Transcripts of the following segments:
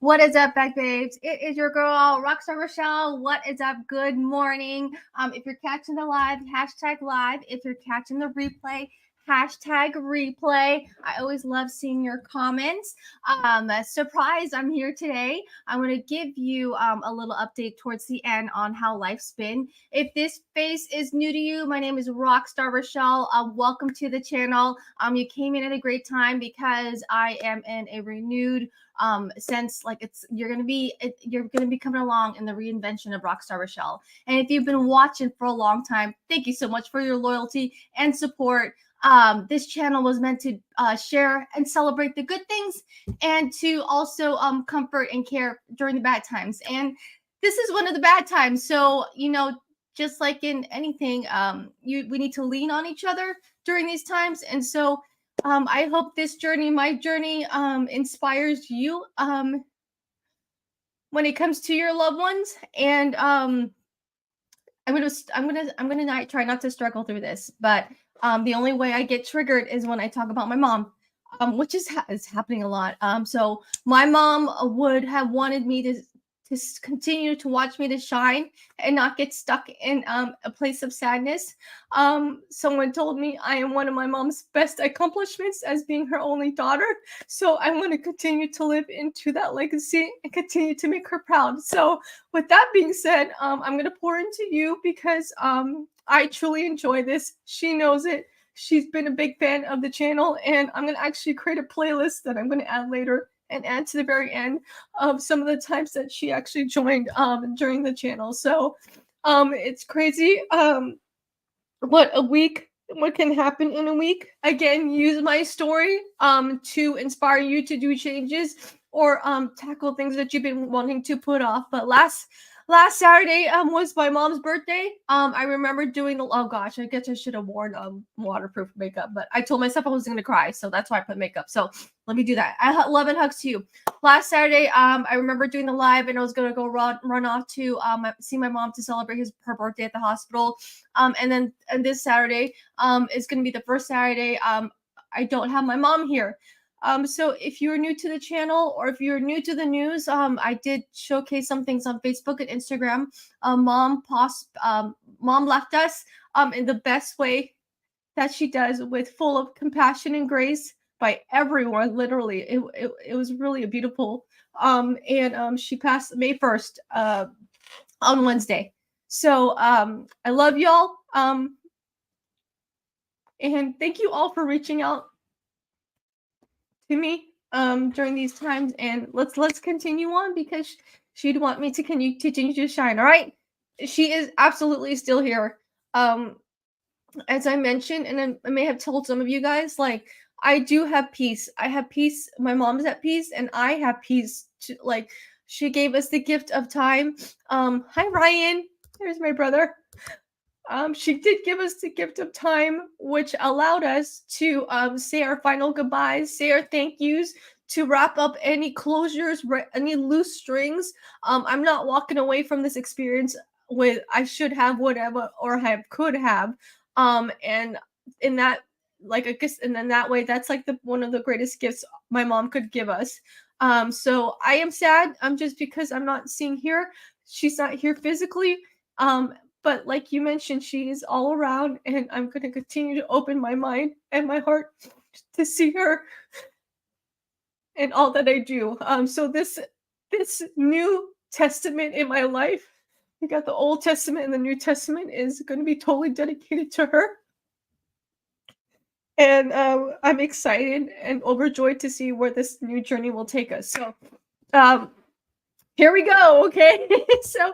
What is up, back babes? It is your girl, Rockstar Rochelle. What is up? Good morning. If you're catching the live, hashtag live. If you're catching the replay, hashtag replay. I always love seeing your comments. Surprise, I'm here today. I'm going to give you a little update towards the end on how life's been. If this face is new to you, my name is Rockstar Rochelle. Welcome to the channel. You came in at a great time because I am in a renewed sense, like you're gonna be coming along in the reinvention of Rockstar Rochelle. And if you've been watching for a long time, thank you so much for your loyalty and support. This channel was meant to share and celebrate the good things, and to also comfort and care during the bad times. And this is one of the bad times. So just like in anything, we need to lean on each other during these times. And so I hope this journey, my journey, inspires you when it comes to your loved ones. And I'm gonna not try not to struggle through this, but the only way I get triggered is when I talk about my mom, which is happening a lot. So my mom would have wanted me to continue to watch me to shine and not get stuck in a place of sadness. Someone told me I am one of my mom's best accomplishments as being her only daughter. So I want to continue to live into that legacy and continue to make her proud. So with that being said, I'm going to pour into you because I truly enjoy this. She knows it. She's been a big fan of the channel, and I'm going to actually create a playlist that I'm going to add later and add to the very end of some of the times that she actually joined during the channel. So it's crazy what can happen in a week. Again, use my story to inspire you to do changes or tackle things that you've been wanting to put off. But last Saturday was my mom's birthday. I remember doing oh gosh, I guess I should have worn waterproof makeup, but I told myself I was gonna cry, so that's why I put makeup. So let me do that. Love and hugs to you. Last Saturday, I remember doing the live, and I was gonna go run off to see my mom to celebrate her birthday at the hospital. And this Saturday is gonna be the first Saturday I don't have my mom here. So if you're new to the channel, or if you're new to the news, I did showcase some things on Facebook and Instagram. Mom left us in the best way that she does, with full of compassion and grace by everyone. Literally, it was really a beautiful. And she passed May 1st on Wednesday. So I love y'all. And thank you all for reaching out to me during these times, and let's continue on, because she'd want me to continue to shine. All right, she is absolutely still here. As I mentioned, and I may have told some of you guys, like, I do have peace. I have peace. My mom's at peace, and I have peace. Like, she gave us the gift of time. Hi Ryan, there's my brother. She did give us the gift of time, which allowed us to say our final goodbyes, say our thank yous, to wrap up any closures, any loose strings. I'm not walking away from this experience with I should have whatever, or could have. And in that, like, I guess, and then that way, that's like one of the greatest gifts my mom could give us. So I am sad. Just because I'm not seeing here. She's not here physically. But like you mentioned, she is all around, and I'm going to continue to open my mind and my heart to see her and all that I do. So this new testament in my life, we got the Old Testament and the New Testament, is going to be totally dedicated to her. And I'm excited and overjoyed to see where this new journey will take us. So here we go. Okay. So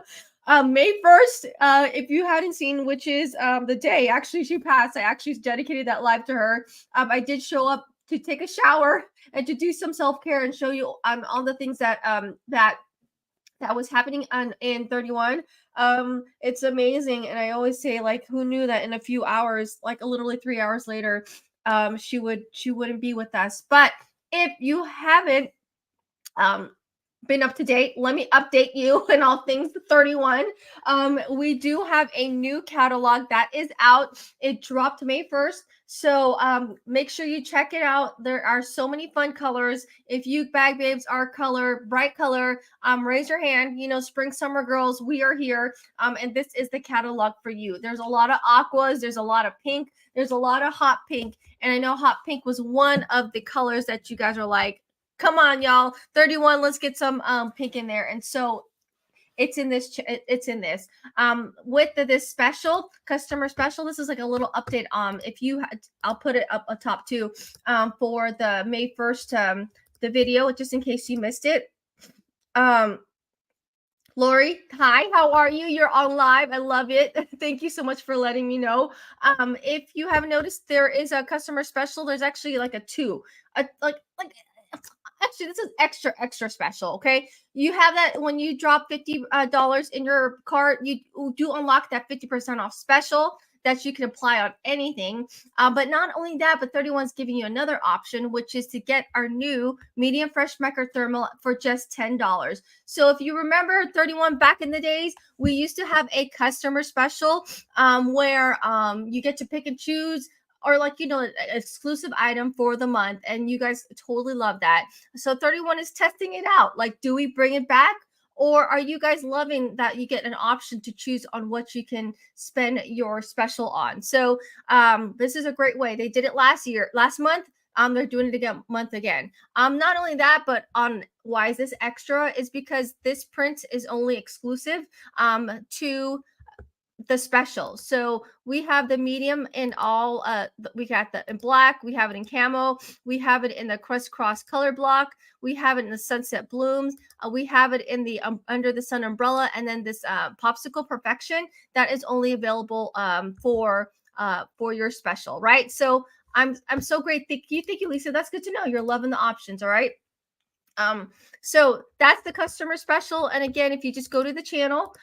May 1st, if you hadn't seen, which is the day actually she passed, I actually dedicated that live to her. I did show up to take a shower and to do some self-care and show you all the things that that was happening in 31. It's amazing. And I always say, like, who knew that in a few hours, like literally 3 hours later, she wouldn't be with us. But if you haven't been up to date, let me update you in all things 31. We do have a new catalog that is out. It dropped May 1st. So make sure you check it out. There are so many fun colors. If you bag babes are color, bright color, raise your hand. You know, spring, summer girls, we are here. And this is the catalog for you. There's a lot of aquas, there's a lot of pink, there's a lot of hot pink. And I know hot pink was one of the colors that you guys are like, come on, y'all, 31, let's get some pink in there. And so it's in this it's in this with this special customer special. This is like a little update. If you I'll put it up top too, for the May 1st the video, just in case you missed it. Lori, hi, how are you? You're on live. I love it. Thank you so much for letting me know. If you haven't noticed, there is a customer special. There's actually like a two, like actually this is extra special. Okay, you have that when you drop $50 in your cart, you do unlock that 50% off special that you can apply on anything. But not only that, but 31's giving you another option, which is to get our new medium fresh Mecker thermal for just $10. So if you remember 31 back in the days, we used to have a customer special where you get to pick and choose, or like, you know, an exclusive item for the month, and you guys totally love that. So 31 is testing it out. Like, do we bring it back, or are you guys loving that you get an option to choose on what you can spend your special on? So this is a great way. They did it last month. They're doing it again month again. Not only that, but on why is this extra is because this print is only exclusive to the special. So we have the medium in all we got the in black, we have it in camo, we have it in the crisscross color block, we have it in the sunset blooms, we have it in the under the sun umbrella, and then this popsicle perfection that is only available for your special, right? So I'm so great. Thank you, Lisa. That's good to know. You're loving the options. All right. So that's the customer special. And again, if you just go to the channel,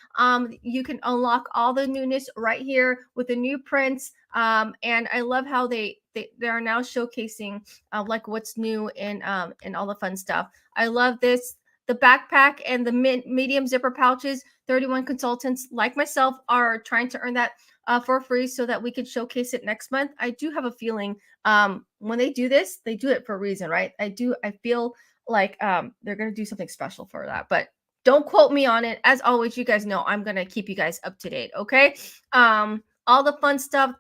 you can unlock all the newness right here with the new prints. And I love how they are now showcasing like what's new in all the fun stuff. I love this. The backpack and the medium zipper pouches. 31 consultants like myself are trying to earn that for free so that we can showcase it next month. I do have a feeling when they do this, they do it for a reason, right? I feel like they're gonna do something special for that, but don't quote me on it. As always, you guys know I'm gonna keep you guys up to date. Okay. All the fun stuff.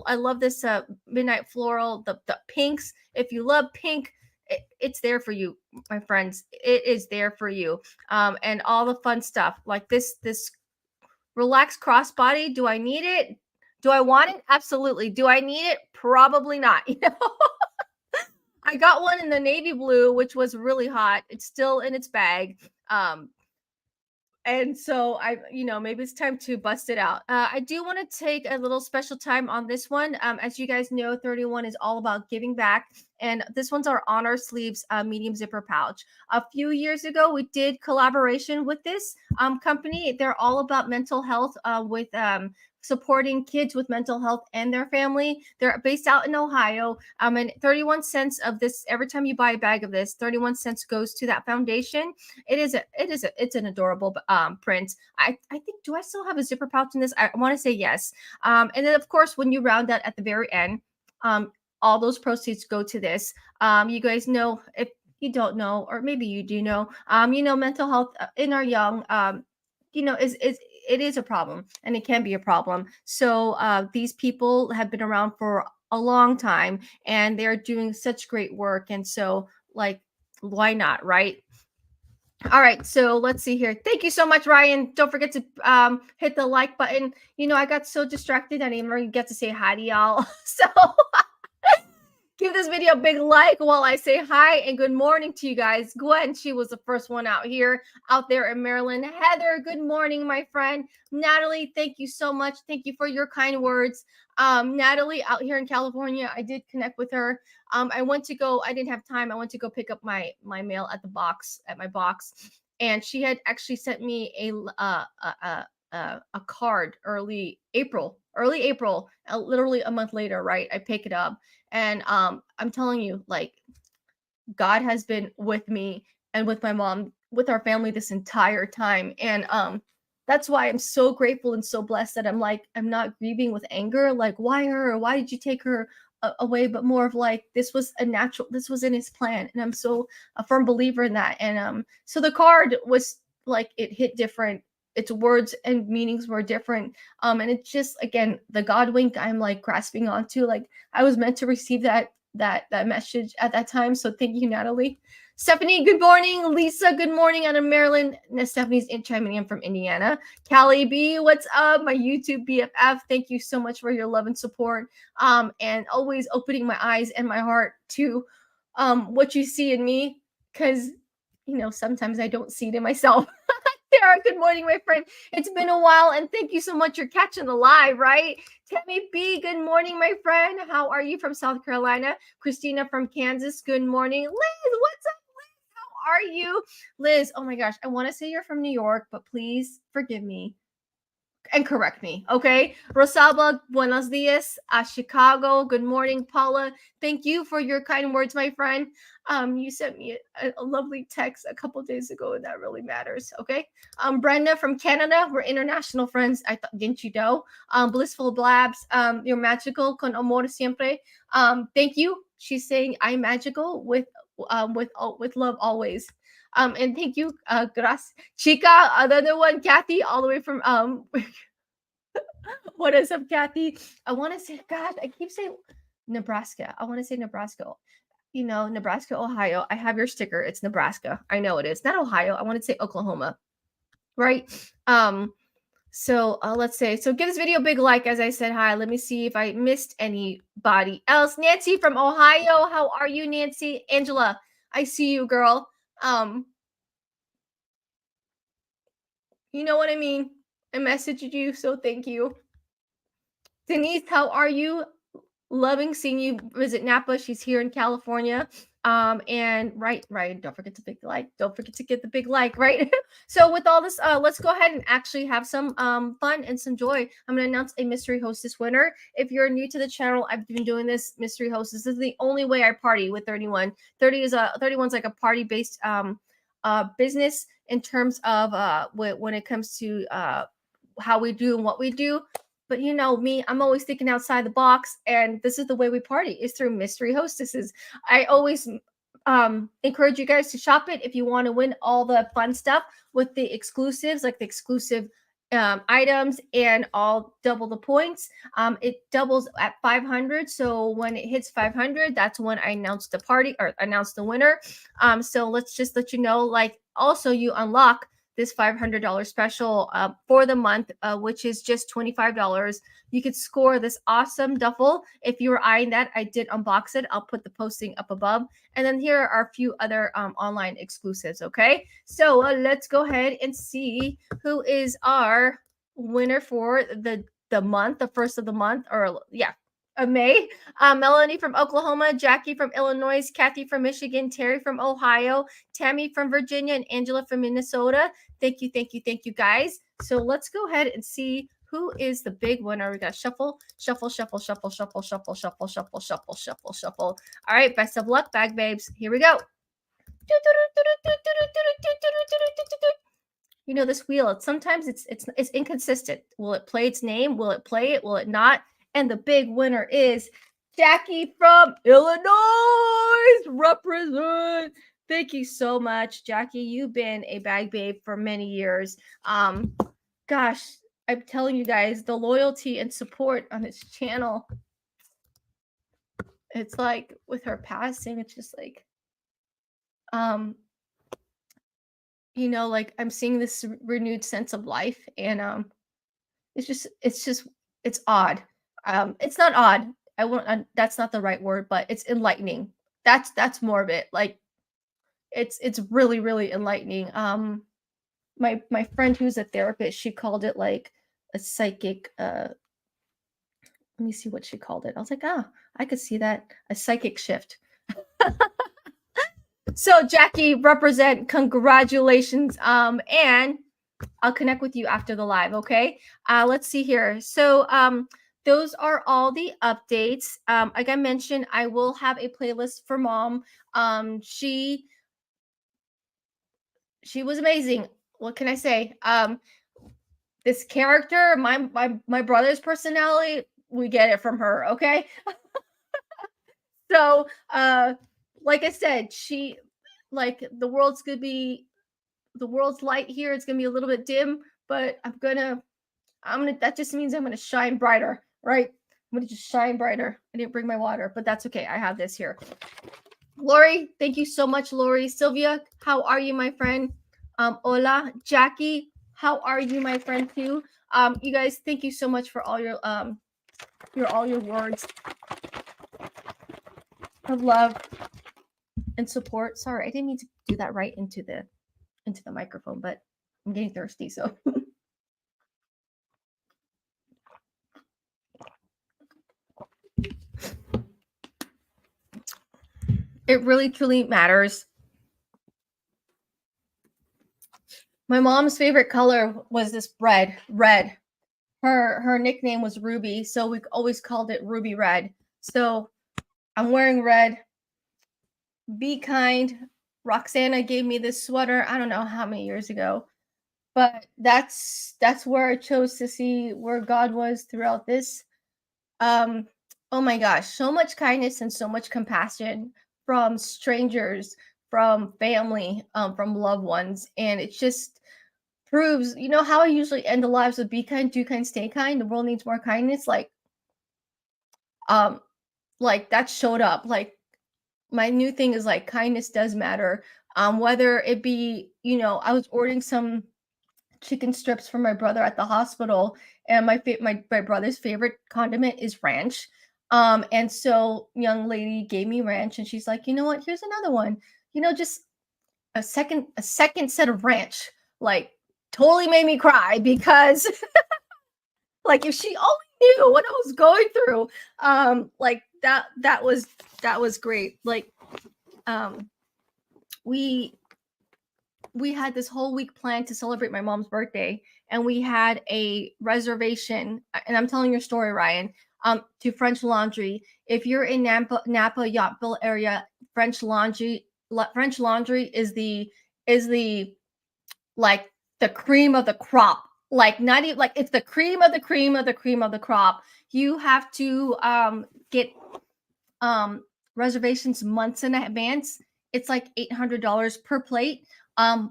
I love this midnight floral, the pinks. If you love pink, it's there for you, my friends. It is there for you. And all the fun stuff like this relaxed crossbody. Do I need it? Do I want it? Absolutely. Do I need it? Probably not. You know. I got one in the navy blue, which was really hot. It's still in its bag. And so maybe it's time to bust it out. I do want to take a little special time on this one. As you guys know, 31 is all about giving back. And this one's our honor sleeves medium zipper pouch. A few years ago, we did collaboration with this company. They're all about mental health with supporting kids with mental health and their family. They're based out in Ohio. And 31 cents of this, every time you buy a bag of this, 31 cents goes to that foundation. It's an adorable print. I think, do I still have a zipper pouch in this? I want to say yes. And then of course, when you round that at the very end, all those proceeds go to this. You guys know, if you don't know, or maybe you do know, mental health in our young, it is a problem, and it can be a problem. So these people have been around for a long time, and they're doing such great work. And so, like, why not, right? All right, so let's see here. Thank you so much, Ryan. Don't forget to hit the like button. I got so distracted, I didn't even get to say hi to y'all. So give this video a big like while I say hi and good morning to you guys. Gwen, she was the first one out there in Maryland. Heather, good morning, my friend. Natalie, thank you so much. Thank you for your kind words. Natalie out here in California, I did connect with her. I didn't have time. I went to go pick up my mail at my box. And she had actually sent me a card early April, literally a month later, right? I pick it up. And I'm telling you, like, God has been with me and with my mom with our family this entire time. And that's why I'm so grateful and so blessed that I'm not grieving with anger, like why her, or why did you take her away, but more of like this was this was in his plan. And I'm so a firm believer in that. And so the card was like, it hit different, its words and meanings were different. And it's just, again, the God wink I'm like grasping onto, like I was meant to receive that message at that time. So thank you, Natalie. Stephanie, good morning. Lisa, good morning out of Maryland. Stephanie's chiming in from Indiana. Callie B, what's up? My YouTube BFF. Thank you so much for your love and support. And always opening my eyes and my heart to what you see in me. Because, sometimes I don't see it in myself. Sarah, good morning, my friend. It's been a while, and thank you so much. You're catching the live, right? Tammy B, good morning, my friend. How are you from South Carolina? Christina from Kansas, good morning. Liz, what's up? How are you? Liz, oh my gosh, I want to say you're from New York, but please forgive me and correct me, okay? Rosalba, buenos dias. Chicago, good morning. Paula, thank you for your kind words, my friend. You sent me a lovely text a couple days ago, and that really matters, okay? Brenda from Canada, we're international friends. I thought, didn't you know? Blissful Blabs, you're magical, con amor siempre. Thank you. She's saying I'm magical with love always. And thank you, gracias. Chica, another one, Kathy, all the way from what is up, Kathy? I want to say, God, I keep saying Nebraska. I want to say Nebraska. Nebraska, Ohio. I have your sticker. It's Nebraska. I know it is. Not Ohio. I want to say Oklahoma. Right? So let's say, so give this video a big like as I said hi. Let me see if I missed anybody else. Nancy from Ohio. How are you, Nancy? Angela, I see you, girl. You know what I mean? I messaged you, so thank you. Denise, how are you? Loving seeing you visit Napa. She's here in California. And right, don't forget to pick the like. Don't forget to get the big like, right? So with all this, let's go ahead and actually have some fun and some joy. I'm gonna announce a mystery hostess winner. If you're new to the channel, I've been doing this mystery hostess. This is the only way I party with 31. 31's like a party based business in terms of when it comes to how we do and what we do. But you know me, I'm always thinking outside the box, and this is the way we party, is through mystery hostesses. I always encourage you guys to shop it if you want to win all the fun stuff with the exclusives, like the exclusive items, and all double the points. It doubles at 500. So when it hits 500, that's when I announce the party or announce the winner. So let's just let you know, like also you unlock this $500 special for the month, which is just $25. You could score this awesome duffel. If you were eyeing that, I did unbox it. I'll put the posting up above. And then here are a few other online exclusives, okay? So let's go ahead and see who is our winner for the month, the first of the month, or yeah, May. Melanie from Oklahoma, Jackie from Illinois, Kathy from Michigan, Terry from Ohio, Tammy from Virginia, and Angela from Minnesota. Thank you, guys. So let's go ahead and see who is the big winner. We got shuffle, shuffle, shuffle, shuffle, shuffle, shuffle, shuffle, shuffle, shuffle, shuffle, shuffle. All right, best of luck, bag babes. Here we go. You know, this wheel, sometimes it's inconsistent. Will it play its name? Will it play it? Will it not? And the big winner is Jackie from Illinois. Represent. Thank you so much, Jackie. You've been a bag babe for many years. Gosh, I'm telling you guys, the loyalty and support on this channel. It's like with her passing, it's just like, you know, like I'm seeing this renewed sense of life, and it's odd. It's not odd. I won't. That's not the right word, but it's enlightening. That's more of it. Like it's really really enlightening. My friend who's a therapist, she called it like a psychic. Let me see what she called it. I was like, I could see that, a psychic shift. So Jackie, represent. Congratulations. And I'll connect with you after the live, okay? Let's see here. So those are all the updates. Like I mentioned, I will have a playlist for mom. She She was amazing. What can I say? This character, my brother's personality, we get it from her. Okay, so like I said, she like the world's light here. It's gonna be a little bit dim, but I'm gonna that just means I'm gonna shine brighter, right? I'm gonna just shine brighter. I didn't bring my water, but that's okay. I have this here. Lori, thank you so much, Lori. Sylvia, how are you, my friend? Ola, Jackie, how are you, my friend too? You guys, thank you so much for all your words of love and support. Sorry, I didn't mean to do that right into the microphone, but I'm getting thirsty, so it really truly matters. My mom's favorite color was this red. Her nickname was Ruby, so we always called it Ruby Red. So I'm wearing red. Be kind. Roxana gave me this sweater. I don't know how many years ago, but that's where I chose to see where God was throughout this. Um, oh my gosh, so much kindness and so much compassion from strangers, from family, from loved ones, and it just proves, you know, how I usually end the lives of be kind, do kind, stay kind. The world needs more kindness. Um, like that showed up. Like my new thing is like kindness does matter. Whether it be, you know, I was ordering some chicken strips for my brother at the hospital, and my brother's favorite condiment is ranch. And so young lady gave me ranch, and she's like, you know what? Here's another one. You know, just a second set of ranch. Like totally made me cry because like if she only knew what I was going through, like that was great. Like um we we had this whole week planned to celebrate my mom's birthday, and we had a reservation, and I'm telling your story, Ryan, to French Laundry. If you're in Napa Yountville area, French Laundry is the like the cream of the crop. Like not even like it's the cream of the cream of the cream of the crop. You have to get reservations months in advance. It's like $800 per plate.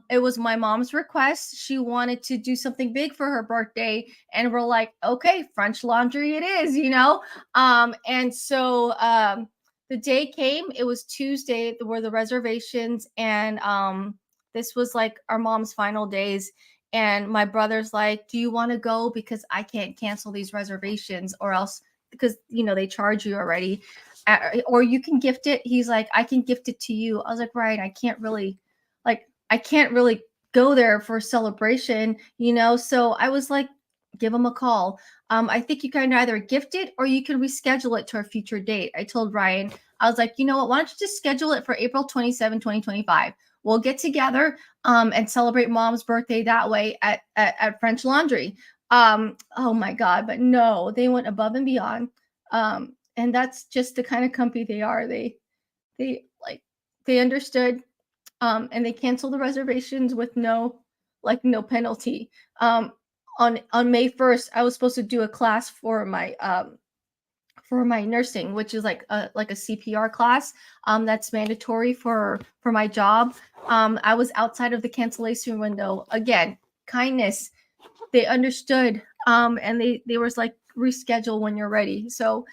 It was my mom's request. She wanted to do something big for her birthday, and we're like, okay, French Laundry it is, you know. And so the day came. It was Tuesday. Were the reservations, and this was like our mom's final days. And my brother's like, "Do you want to go? Because I can't cancel these reservations, or else because you know they charge you already." Or you can gift it. He's like, I can gift it to you. I was like, right, I can't really go there for a celebration, you know? So I was like, give him a call. I think you can either gift it or you can reschedule it to a future date. I told Ryan, I was like, you know what? Why don't you just schedule it for April 27, 2025? We'll get together and celebrate mom's birthday that way at French Laundry. Oh my God, but no, they went above and beyond. And that's just the kind of company they are. They like they understood, and they canceled the reservations with no penalty. On May 1st, I was supposed to do a class for my nursing, which is like a CPR class. That's mandatory for my job. I was outside of the cancellation window. Again, kindness. They understood, and they was like, reschedule when you're ready. So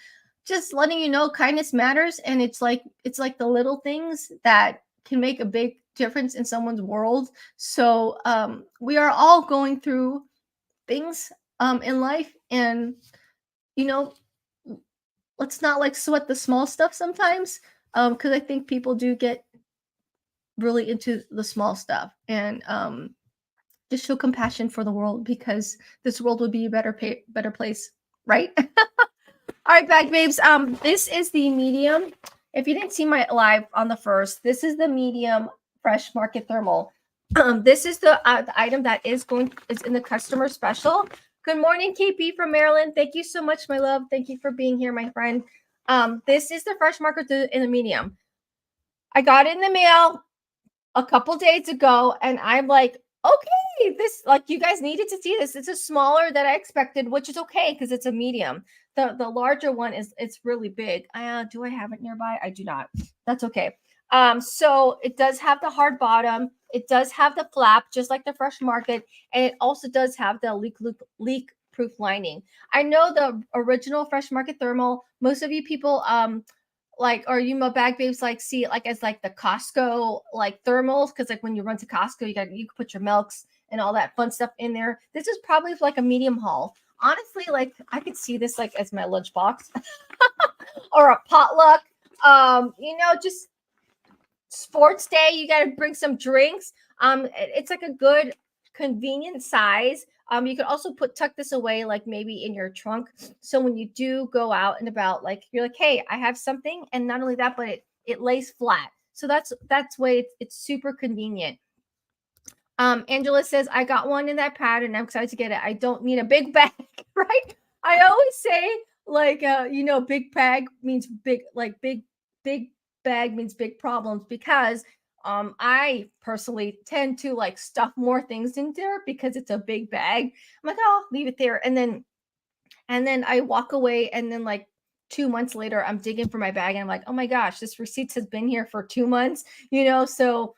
just letting you know, kindness matters, and it's like the little things that can make a big difference in someone's world. So we are all going through things in life, and you know, let's not like sweat the small stuff sometimes, because I think people do get really into the small stuff, and just show compassion for the world, because this world would be a better place, right? All right, bag babes. This is the medium. If you didn't see my live on the first, this is the medium fresh market thermal. This is the item that is in the customer special. Good morning, KP from Maryland. Thank you so much, my love. Thank you for being here, my friend. This is the fresh market in the medium. I got it in the mail. a couple days ago, and I'm like, okay, this, like, you guys needed to see this. This is smaller than I expected, which is okay because it's a medium. The larger one is, it's really big. Do I have it nearby? I do not. That's okay. So it does have the hard bottom. It does have the flap, just like the Fresh Market, and it also does have the leak proof lining. I know the original Fresh Market thermal. Most of you people like, or you bag babes, like, see it like as like the Costco like thermals, because like when you run to Costco, you can put your milks and all that fun stuff in there. This is probably like a medium haul. Honestly, like I could see this like as my lunchbox or a potluck. Just sports day, you got to bring some drinks. It's like a good convenient size. You could also tuck this away, like maybe in your trunk, so when you do go out and about, like you're like, hey, I have something. And not only that, but it lays flat, so that's way it's super convenient. Angela says, I got one in that pattern. I'm excited to get it. I don't need a big bag, right? I always say, like, big bag means big, like big bag means big problems, because I personally tend to like stuff more things in there because it's a big bag. I'm like, oh, leave it there. And then I walk away, and then like 2 months later, I'm digging for my bag, and I'm like, oh my gosh, this receipt has been here for 2 months, so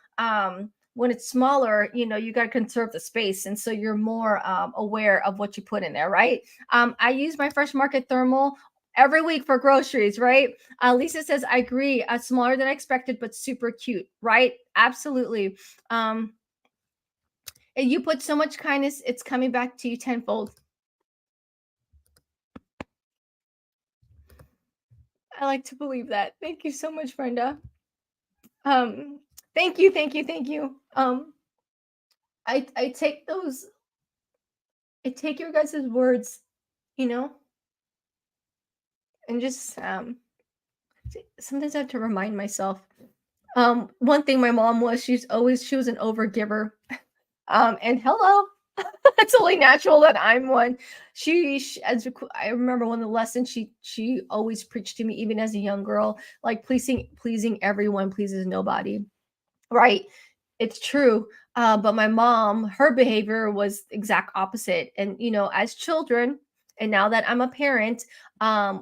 when it's smaller, you got to conserve the space, and so you're more aware of what you put in there, right? I use my Fresh Market thermal every week for groceries, right? Lisa says, I agree, smaller than I expected, but super cute, right? Absolutely. And you put so much kindness, it's coming back to you tenfold. I like to believe that. Thank you so much, Brenda. Um, thank you, thank you, thank you. I take those, I take your guys' words, you know, and just sometimes I have to remind myself. One thing my mom was, she was an overgiver. And hello, it's only natural that I'm one. As I remember one of the lessons she always preached to me, even as a young girl, like pleasing everyone pleases nobody. Right. It's true. But my mom, her behavior was exact opposite. And, as children, and now that I'm a parent,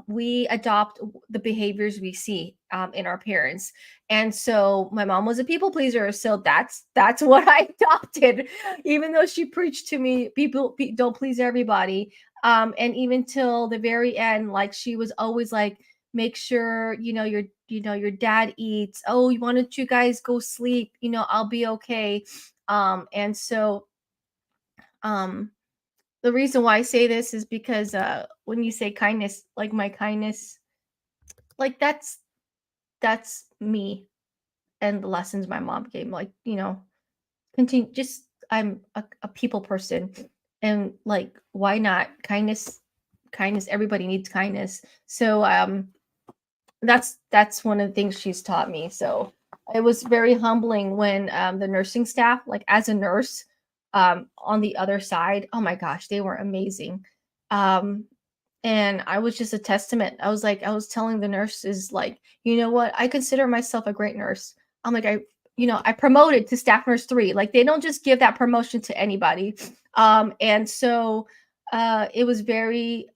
we adopt the behaviors we see in our parents. And so my mom was a people pleaser. So that's what I adopted, even though she preached to me, don't please everybody. And even till the very end, like she was always like, make sure your dad eats. Oh, why don't you guys go sleep? I'll be okay. And so um the reason why I say this is because when you say kindness, like my kindness, like that's me, and the lessons my mom gave me, like, continue, just I'm a people person, and like, why not kindness, everybody needs kindness. So that's one of the things she's taught me. So it was very humbling when the nursing staff, like as a nurse, on the other side, oh my gosh, they were amazing. um and I was just a testament. I was telling the nurses, like, you know what, I consider myself a great nurse. I'm like, I promoted to staff nurse 3. Like, they don't just give that promotion to anybody. And so it was very,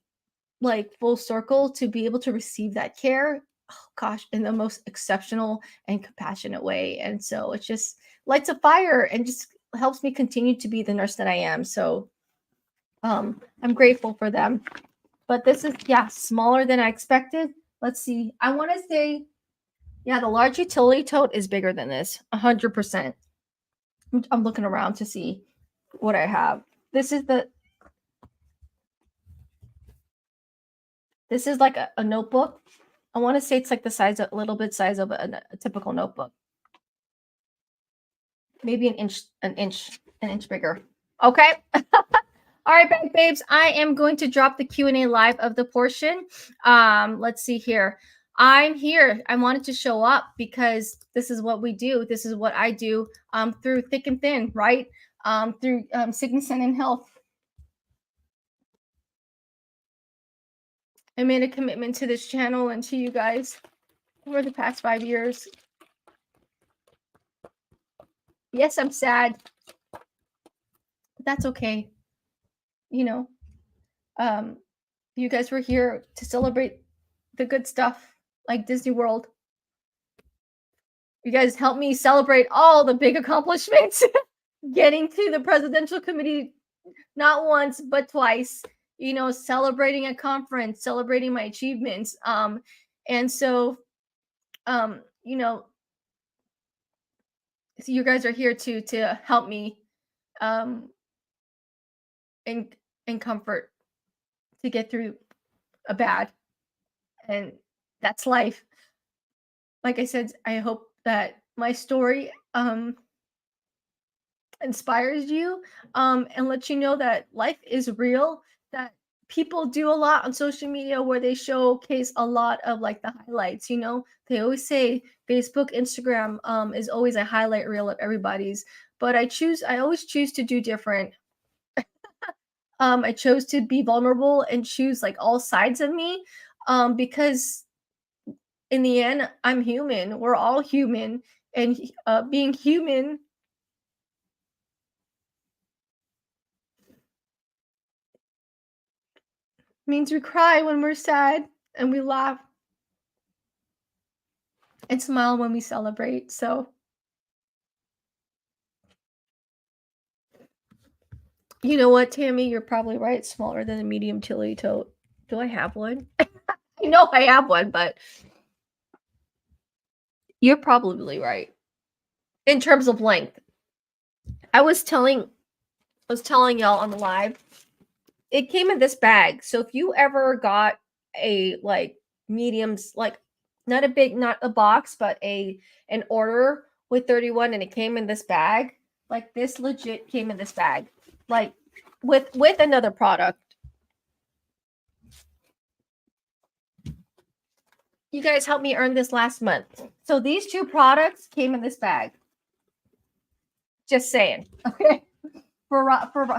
like, full circle to be able to receive that care, oh gosh, in the most exceptional and compassionate way. And so it just lights a fire and just helps me continue to be the nurse that I am. So I'm grateful for them. But this is, yeah, smaller than I expected. Let's see, I want to say, yeah, the large utility tote is bigger than this, 100%. I'm looking around to see what I have. This is like a notebook. I want to say it's like the size, a little bit size of a typical notebook. Maybe an inch bigger. Okay. All right, back babes. I am going to drop the Q&A live of the portion. Let's see here. I'm here. I wanted to show up because this is what we do. This is what I do through thick and thin, right? Through sickness and in health. I made a commitment to this channel and to you guys over the past 5 years. Yes, I'm sad. But that's okay. You know, you guys were here to celebrate the good stuff like Disney World. You guys helped me celebrate all the big accomplishments. Getting to the presidential committee not once but twice, celebrating a conference, celebrating my achievements. And so um, you know, so you guys are here to help me um in comfort to get through a bad, and that's life. Like I said, I hope that my story inspires you, and lets you know that life is real, that people do a lot on social media where they showcase a lot of like the highlights. They always say Facebook, Instagram is always a highlight reel of everybody's, but I always choose to do different. I chose to be vulnerable and choose like all sides of me, because in the end, I'm human. We're all human, and being human means we cry when we're sad, and we laugh and smile when we celebrate. So, you know what, Tammy? You're probably right. Smaller than a medium utility tote. Do I have one? I know I have one, but you're probably right. In terms of length, I was telling y'all on the live, it came in this bag. So if you ever got a like mediums, like not a box, but an order with 31, and it came in this bag, like this legit came in this bag, like with another product. You guys helped me earn this last month. So these two products came in this bag. Just saying. Okay. For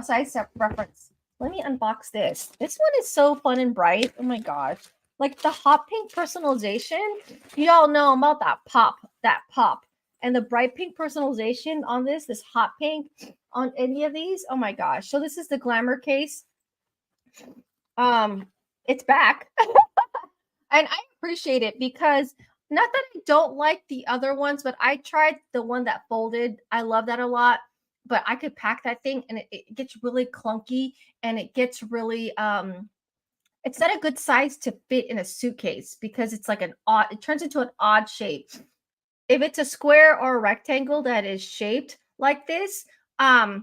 size reference. Let me unbox this. This one is so fun and bright. Oh my gosh. Like the hot pink personalization. You all know about that pop. And the bright pink personalization on this hot pink on any of these. Oh my gosh. So this is the Glamour Case. It's back. And I appreciate it because not that I don't like the other ones, but I tried the one that folded. I love that a lot, but I could pack that thing and it gets really clunky, and it gets really it's not a good size to fit in a suitcase because it's like it turns into an odd shape. If it's a square or a rectangle that is shaped like this, I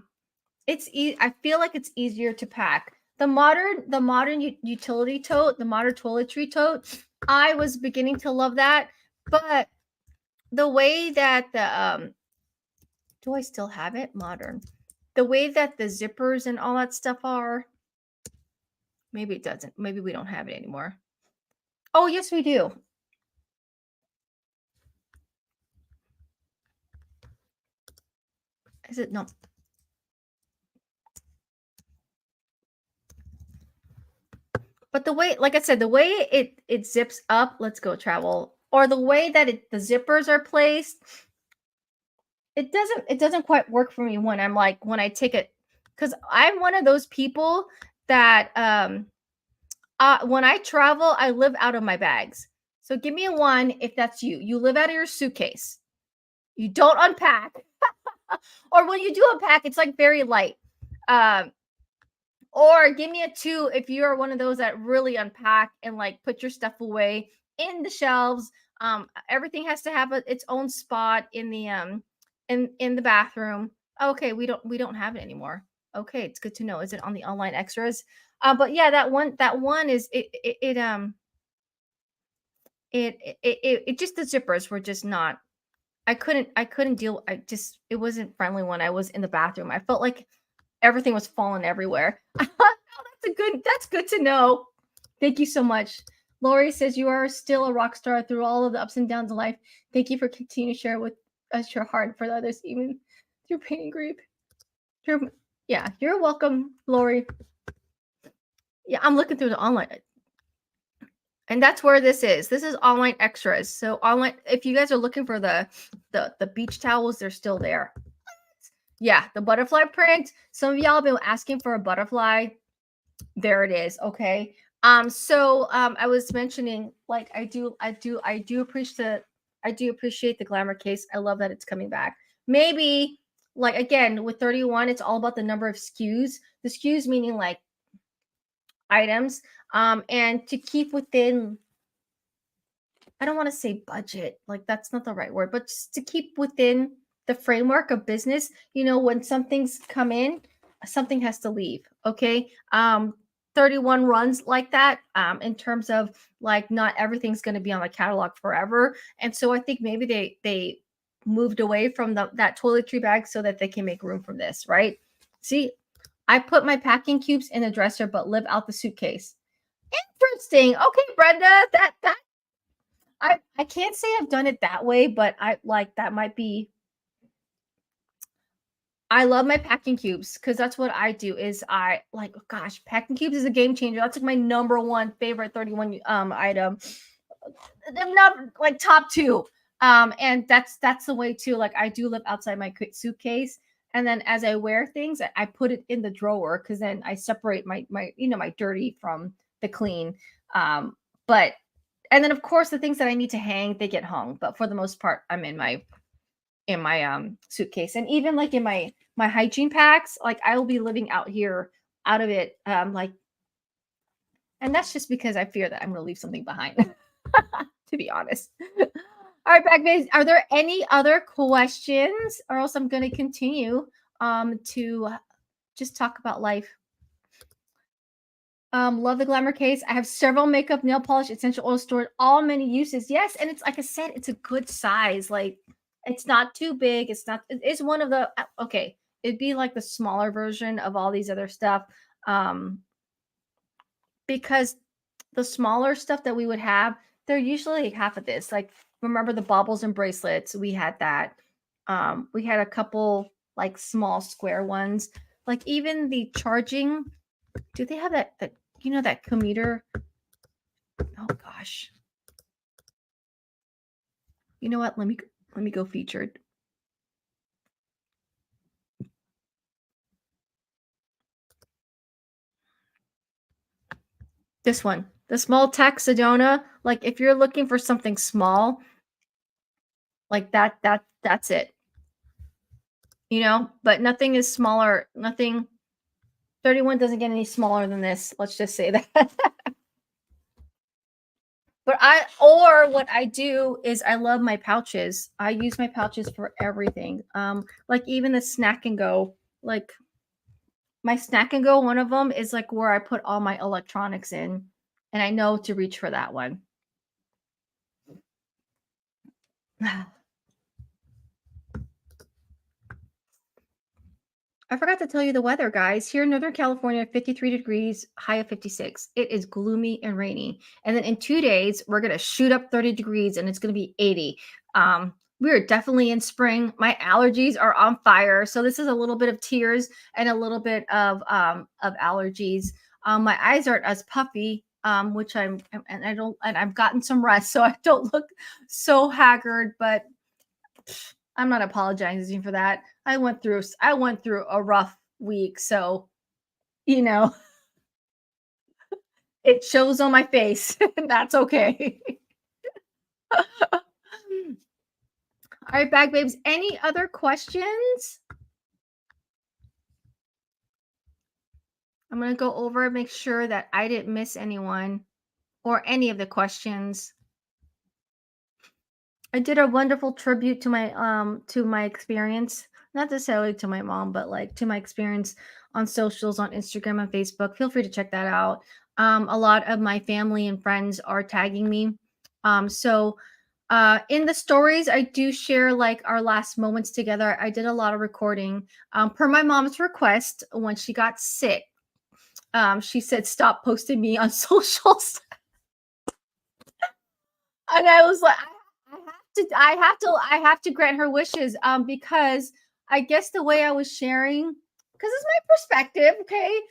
feel like it's easier to pack. The modern utility tote, the modern toiletry tote, I was beginning to love that, but the way that do I still have it? Modern. The way that the zippers and all that stuff are, maybe it doesn't. Maybe we don't have it anymore. Oh, yes, we do. Is it? No. But the way, like I said, the way it zips up, let's go travel, or the way that the zippers are placed, it doesn't quite work for me when when I take it, because I'm one of those people that when I travel, I live out of my bags. So give me a one if that's you. You live out of your suitcase. You don't unpack. Or when you do unpack, it's like very light. Or give me a two if you are one of those that really unpack and like put your stuff away in the shelves. Everything has to have its own spot in the in the bathroom. Okay, we don't have it anymore. Okay, it's good to know. Is it on the online extras? But yeah, that one is it just, the zippers were just not. I couldn't deal. It wasn't friendly when I was in the bathroom. I felt like everything was falling everywhere. Oh, that's good to know. Thank you so much. Lori says you are still a rock star through all of the ups and downs of life. Thank you for continuing to share with us your heart for the others, even through pain and grief. You're welcome, Lori. Yeah, I'm looking through the online. And that's where this is. This is online extras. So online, if you guys are looking for the beach towels, they're still there. Yeah, the butterfly print. Some of y'all have been asking for a butterfly. There it is. Okay. I was mentioning, like, I do appreciate the Glamour Case. I love that it's coming back. Maybe, like, again, with 31, it's all about the number of SKUs. The SKUs meaning like items. And to keep within, I don't want to say budget, like that's not the right word, but just to keep within the framework of business. When something's come in, something has to leave. Okay. 31 runs like that, in terms of, like, not everything's going to be on the catalog forever. And so I think maybe they moved away from that toiletry bag so that they can make room for this, right? See, I put my packing cubes in the dresser but live out the suitcase. Interesting. Okay, Brenda, that I can't say I've done it that way, but I like that might be. I love my packing cubes because that's what I do. Is I like, oh gosh, packing cubes is a game changer. That's like my number one favorite 31 item. I'm not like top two. And that's the way too. Like, I do live outside my suitcase, and then as I wear things, I put it in the drawer because then I separate my dirty from the clean. But and then of course the things that I need to hang, they get hung. But for the most part, I'm in my suitcase. And even like in my hygiene packs, like I will be living out here out of it. Like, and that's just because I fear that I'm going to leave something behind. To be honest. All right, Bagmates, are there any other questions, or else I'm going to continue to just talk about life? Love the Glamour Case. I have several makeup, nail polish, essential oil stored, all many uses. Yes, and it's like I said, it's a good size. Like, it's not too big. It's one of the okay. It'd be like the smaller version of all these other stuff. Because the smaller stuff that we would have, they're usually like half of this. Like, remember the baubles and bracelets? We had that. We had a couple like small square ones. Like, even the charging. Do they have that commuter? Oh gosh. You know what? Let me go featured. This one, the small tech Sedona. Like, if you're looking for something small, like that's it. But nothing is smaller. Nothing. 31 doesn't get any smaller than this. Let's just say that. But what I do is I love my pouches. I use my pouches for everything. Like even the snack and go, like my snack and go, one of them is like where I put all my electronics in, and I know to reach for that one. I forgot to tell you the weather, guys. Here in Northern California, 53 degrees, high of 56. It is gloomy and rainy. And then in 2 days, we're going to shoot up 30 degrees and it's going to be 80. We are definitely in spring. My allergies are on fire. So this is a little bit of tears and a little bit of allergies. My eyes aren't as puffy, which and I've gotten some rest, so I don't look so haggard, but I'm not apologizing for that. I went through a rough week, so you know, it shows on my face. That's okay. All right, bag babes. Any other questions? I'm going to go over and make sure that I didn't miss anyone or any of the questions. I did a wonderful tribute to my experience, not necessarily to my mom, but like to my experience on socials, on Instagram and Facebook. Feel free to check that out. A lot of my family and friends are tagging me. So in the stories, I do share like our last moments together. I did a lot of recording. Per my mom's request, when she got sick, she said, "Stop posting me on socials." And I was like, I have to grant her wishes, because I guess the way I was sharing, because it's my perspective, okay,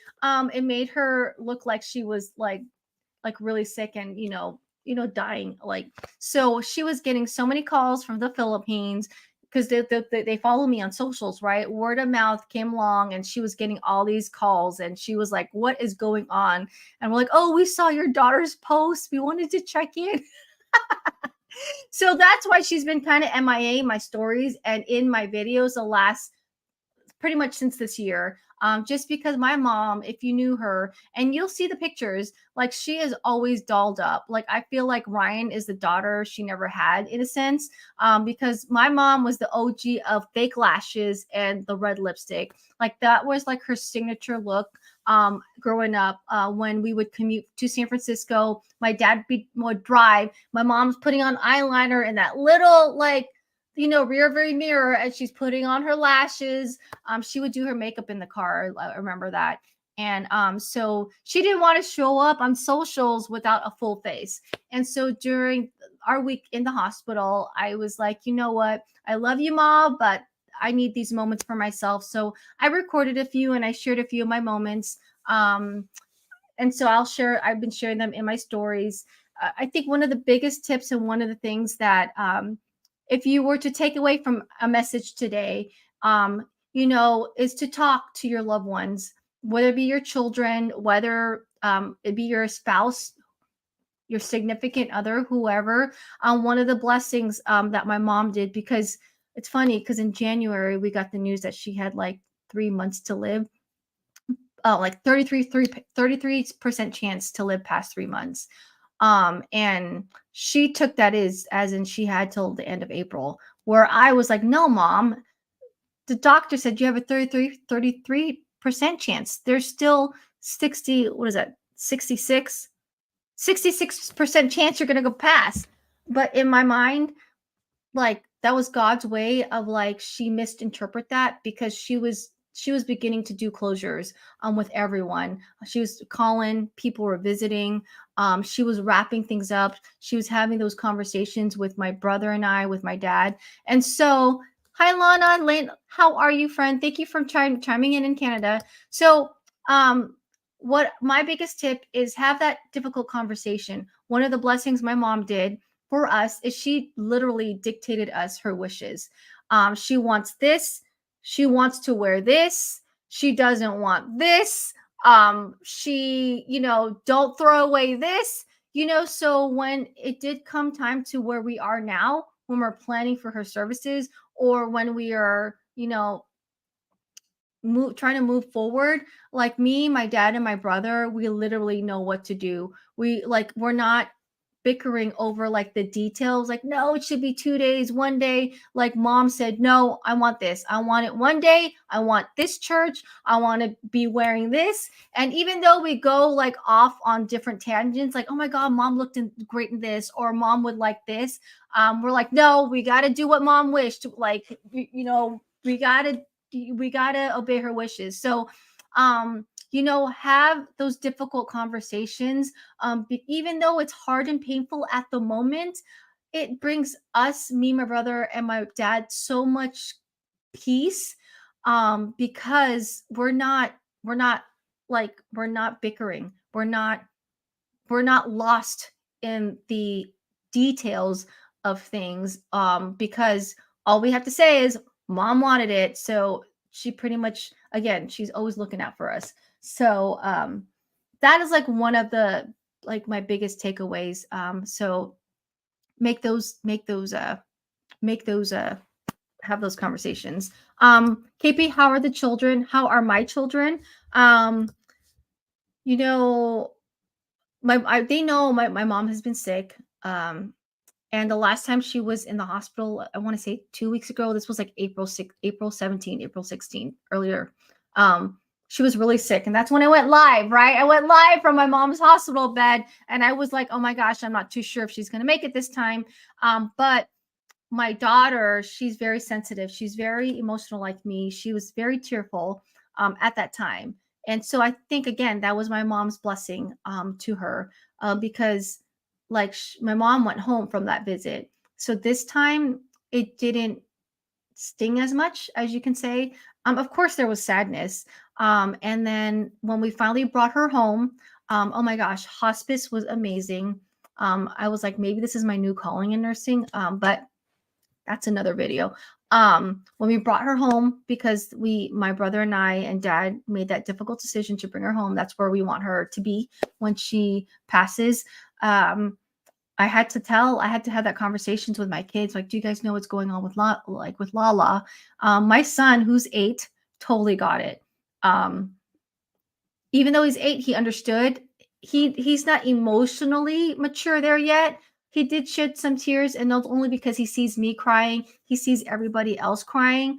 it made her look like she was like really sick and dying. Like, so she was getting so many calls from the Philippines because they follow me on socials, right? Word of mouth came along, and she was getting all these calls, and she was like, "What is going on?" And we're like, "Oh, we saw your daughter's post. We wanted to check in." So that's why she's been kind of MIA in my stories and in my videos the last pretty much since this year. Just because my mom, if you knew her, and you'll see the pictures, like she is always dolled up. Like I feel like Ryan is the daughter she never had in a sense, because my mom was the OG of fake lashes and the red lipstick. Like that was like her signature look. Growing up, when we would commute to San Francisco, my dad would drive. My mom's putting on eyeliner and that little like rear view mirror, and she's putting on her lashes. She would do her makeup in the car. I remember that. And so she didn't want to show up on socials without a full face. And so during our week in the hospital, I was like, you know what? I love you, Mom, but I need these moments for myself. So I recorded a few and I shared a few of my moments. And so I've been sharing them in my stories. I think one of the biggest tips and one of the things that, if you were to take away from a message today, is to talk to your loved ones, whether it be your children, whether it be your spouse, your significant other, whoever. One of the blessings that my mom did, because it's funny, because in January we got the news that she had like 3 months to live. Like 33% chance to live past 3 months. And she took that as in she had till the end of April, where I was like, no, Mom, the doctor said you have a 33% chance. There's still 60, what is that? 66% chance you're going to go past. But in my mind, like that was God's way of like, she misinterpret that, because she was beginning to do closures with everyone. She was calling, people were visiting, she was wrapping things up, she was having those conversations with my brother and I, with my dad. And so, hi Lana, Lynn, how are you, friend? Thank you for chiming in Canada. So what my biggest tip is, have that difficult conversation. One of the blessings my mom did for us is she literally dictated us her wishes. She wants this. She wants to wear this. She doesn't want this. She, don't throw away this. So when it did come time to where we are now, when we're planning for her services, or when we are, trying to move forward, like me, my dad, and my brother, we literally know what to do. We're not bickering over like the details, like, no, it should be 2 days, one day. Like mom said, no, I want this, I want it one day, I want this church, I want to be wearing this. And even though we go like off on different tangents, like, oh my god, mom looked great in this, or mom would like this, we're like, no, we got to do what mom wished. Like, we gotta obey her wishes. So have those difficult conversations. Even though it's hard and painful at the moment, it brings us, me, my brother, and my dad, so much peace, because we're not bickering, we're not lost in the details of things, because all we have to say is mom wanted it. So she pretty much, again, she's always looking out for us. So that is like one of the, like, my biggest takeaways. So make those have those conversations. KP, how are the children? How are my children? You know, they know my mom has been sick. And the last time she was in the hospital, I want to say 2 weeks ago, this was like April 17, April 16, earlier. She was really sick. And that's when I went live, right? I went live from my mom's hospital bed. And I was like, oh my gosh, I'm not too sure if she's going to make it this time. But my daughter, she's very sensitive. She's very emotional like me. She was very tearful at that time. And so I think, again, that was my mom's blessing to her, because like my mom went home from that visit. So this time it didn't sting as much, as you can say. Of course, there was sadness. And then when we finally brought her home, oh my gosh, hospice was amazing. I was like, maybe this is my new calling in nursing, but that's another video. When we brought her home, because my brother and I and dad made that difficult decision to bring her home, that's where we want her to be when she passes. um I had to have that conversations with my kids. Like, do you guys know what's going on with with Lala? My son, who's 8, totally got it. Um, Even though he's 8, he understood. He's not emotionally mature there yet. He did shed some tears, and not only because he sees me crying, he sees everybody else crying.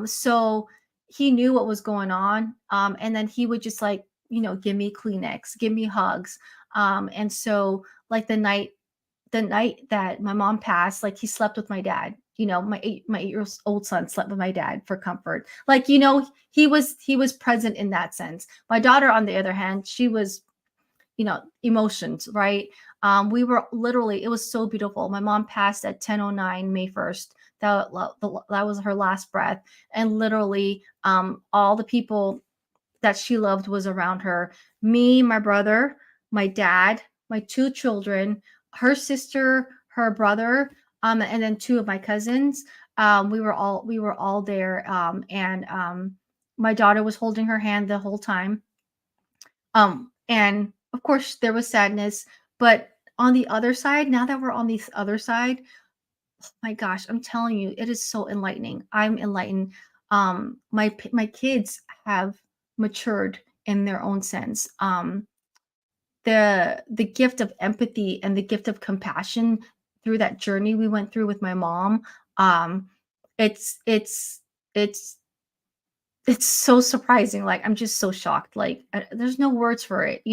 So he knew what was going on. And then he would just like, give me Kleenex, give me hugs. And so like the night that my mom passed, like he slept with my dad. My 8 year old son slept with my dad for comfort. Like, he was present in that sense. My daughter, on the other hand, she was, emotions, right? We were literally, it was so beautiful. My mom passed at 10:09 May 1st. That was her last breath. And literally, all the people that she loved was around her. Me, my brother, my dad, my 2 children, her sister, her brother, and then 2 of my cousins. We were all there. And my daughter was holding her hand the whole time. And of course there was sadness, but on the other side, now that we're on the other side, my gosh, I'm telling you, it is so enlightening. I'm enlightened. My kids have matured in their own sense. The gift of empathy and the gift of compassion through that journey we went through with my mom. Um, it's it's it's it's so surprising. Like, I'm just so shocked. Like, there's no words for it.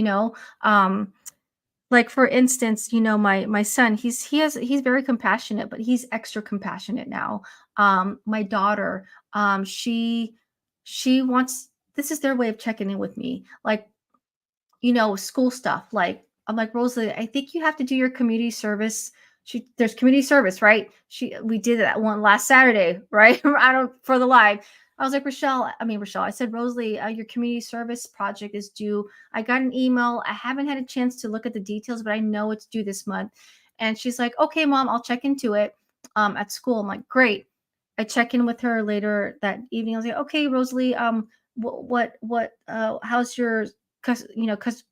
Like, for instance, my son, he's very compassionate, but he's extra compassionate now. My daughter, she wants, this is their way of checking in with me. Like, school stuff. Like, I'm like, Rosalie, I think you have to do your community service. There's community service, right? We did that one last Saturday, right? I don't for the live. I was like, Rochelle, I said, Rosalie, your community service project is due. I got an email. I haven't had a chance to look at the details, but I know it's due this month. And she's like, okay, mom, I'll check into it at school. I'm like, great. I check in with her later that evening. I was like, okay, Rosalie, how's your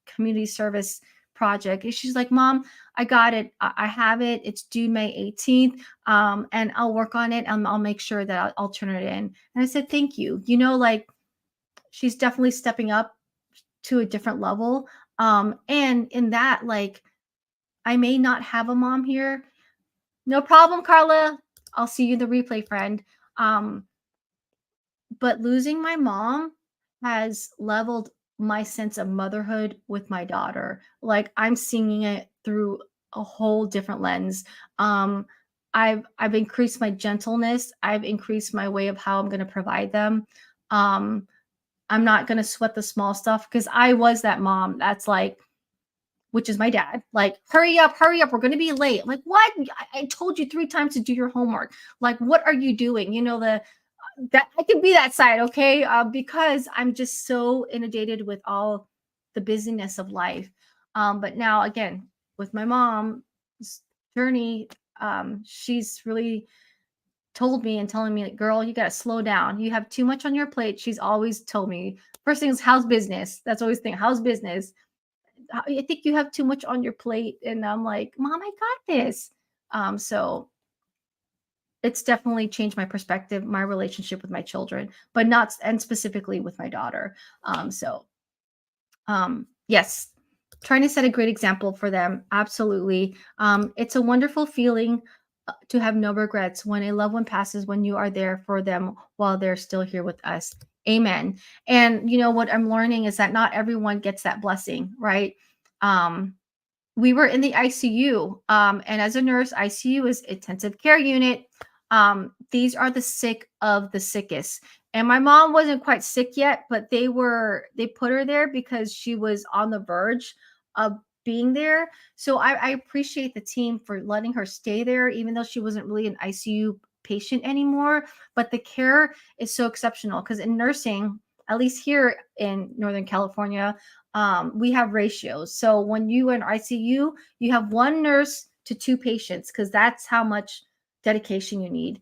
community service project? And she's like, mom, I got it. I have it. It's due May 18th. And I'll work on it. I'll make sure that I'll turn it in. And I said, thank you. Like, she's definitely stepping up to a different level. And in that, like, I may not have a mom here. No problem, Carla. I'll see you in the replay, friend. Um, but losing my mom has leveled my sense of motherhood with my daughter. Like, I'm seeing it through a whole different lens. Um, I've increased my gentleness. I've increased my way of how I'm going to provide them. Um, I'm not going to sweat the small stuff, because I was that mom that's like, which is my dad, like, hurry up, we're going to be late. I'm like, what? I told you 3 times to do your homework. Like, what are you doing? That I can be that side, okay? Because I'm just so inundated with all the busyness of life. But now, again, with my mom's journey, she's really told me and telling me, like, girl, you got to slow down. You have too much on your plate. She's always told me, first thing is, how's business? That's always the thing. How's business? I think you have too much on your plate. And I'm like, mom, I got this. So it's definitely changed my perspective, my relationship with my children, but not, and specifically with my daughter. Yes, trying to set a great example for them. Absolutely. It's a wonderful feeling to have no regrets when a loved one passes, when you are there for them while they're still here with us. Amen. And what I'm learning is that not everyone gets that blessing, right? We were in the ICU. And as a nurse, ICU is intensive care unit. These are the sick of the sickest. And my mom wasn't quite sick yet, but they put her there because she was on the verge of being there. So I appreciate the team for letting her stay there, even though she wasn't really an ICU patient anymore. But the care is so exceptional, because in nursing, at least here in Northern California, we have ratios. So when you are in ICU, you have 1 nurse to 2 patients, because that's how much dedication you need.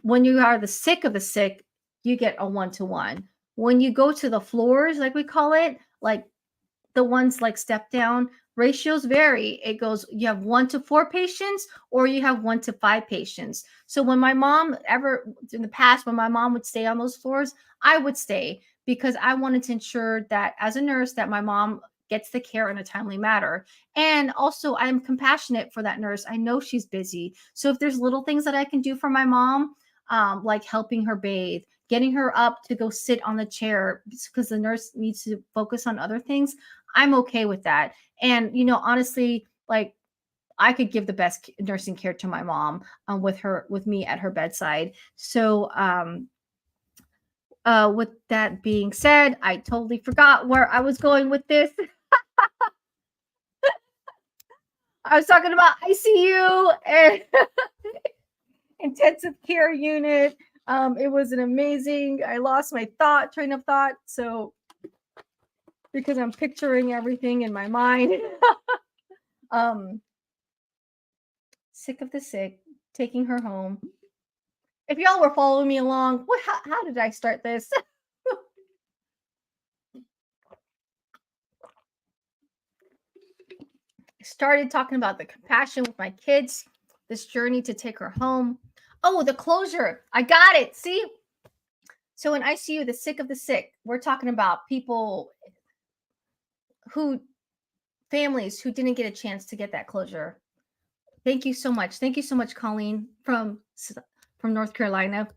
when you are the sick of the sick, you get a 1-to-1. When you go to the floors, like we call it, like the ones like step down, ratios vary. It goes, you have 1 to 4 patients or you have 1 to 5 patients. So when my mom ever in the past, when my mom would stay on those floors, I would stay because I wanted to ensure that as a nurse that my mom gets the care in a timely manner. And also I'm compassionate for that nurse. I know she's busy. So if there's little things that I can do for my mom, like helping her bathe, getting her up to go sit on the chair because the nurse needs to focus on other things, I'm okay with that. And honestly, like I could give the best nursing care to my mom with me at her bedside. So with that being said, I totally forgot where I was going with this. I was talking about ICU and intensive care unit. It was an amazing. I lost my train of thought. So because I'm picturing everything in my mind. um, Sick of the sick, taking her home. If y'all were following me along, how did I start this? Started talking about the compassion with my kids, this journey to take her home. Oh, the closure. I got it. See? So in ICU, the sick of the sick, we're talking about people who, families who didn't get a chance to get that closure. Thank you so much. Thank you so much, Colleen from North Carolina.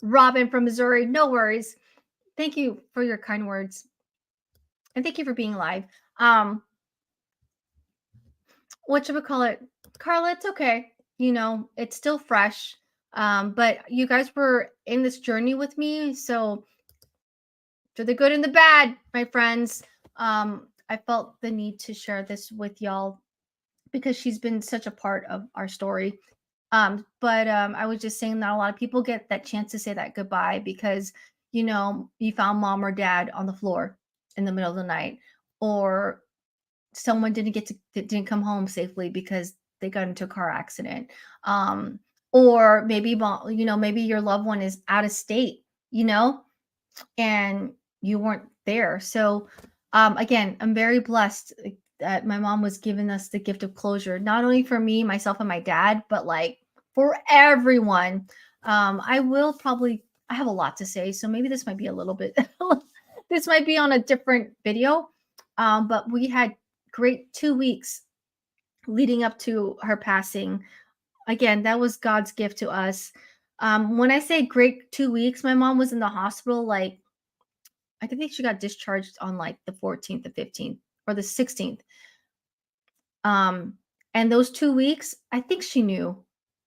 Robin from Missouri. No worries. Thank you for your kind words. And thank you for being live. What should we call it? Carla, it's okay. It's still fresh. But you guys were in this journey with me. So for the good and the bad, my friends, I felt the need to share this with y'all because she's been such a part of our story. But I was just saying that a lot of people get that chance to say that goodbye because, you found mom or dad on the floor in the middle of the night, or someone didn't come home safely because they got into a car accident. Or maybe, maybe your loved one is out of state, and you weren't there. So, again, I'm very blessed that my mom was giving us the gift of closure, not only for me, myself, and my dad, but like for everyone. I have a lot to say, so maybe this might be a little bit, this might be on a different video. But we had great 2 weeks leading up to her passing. Again, that was God's gift to us. When I say great 2 weeks, my mom was in the hospital like I think she got discharged on like the 14th, the 15th, or the 16th. And those 2 weeks, I think she knew,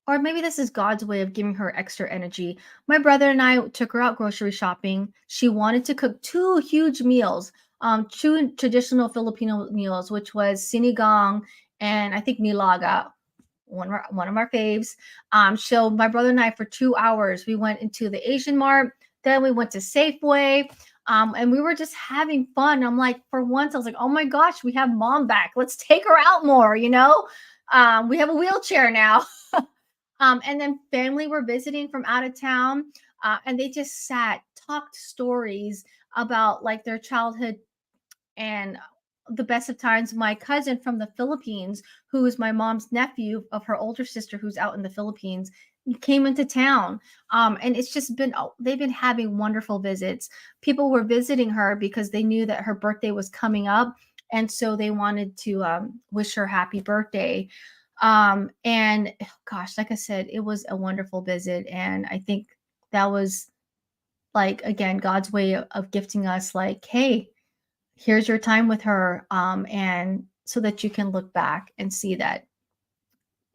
or maybe this is God's way of giving her extra energy. My brother and I took her out grocery shopping. She wanted to cook 2 huge meals, two traditional Filipino meals, which was sinigang and I think nilaga, one of our faves. So my brother and I, for 2 hours, we went into the Asian Mart. Then we went to Safeway. And we were just having fun. I'm like, for once, I was like, oh my gosh, we have mom back. Let's take her out more, we have a wheelchair now. And then family were visiting from out of town. And they just talked stories about like their childhood and the best of times. My cousin from the Philippines, who is my mom's nephew of her older sister who's out in the Philippines, came into town. And it's just been, they've been having wonderful visits. People were visiting her because they knew that her birthday was coming up. And so they wanted to wish her happy birthday. And gosh, like I said, it was a wonderful visit. And I think that was like, again, God's way of gifting us like, hey, here's your time with her. And so that you can look back and see that,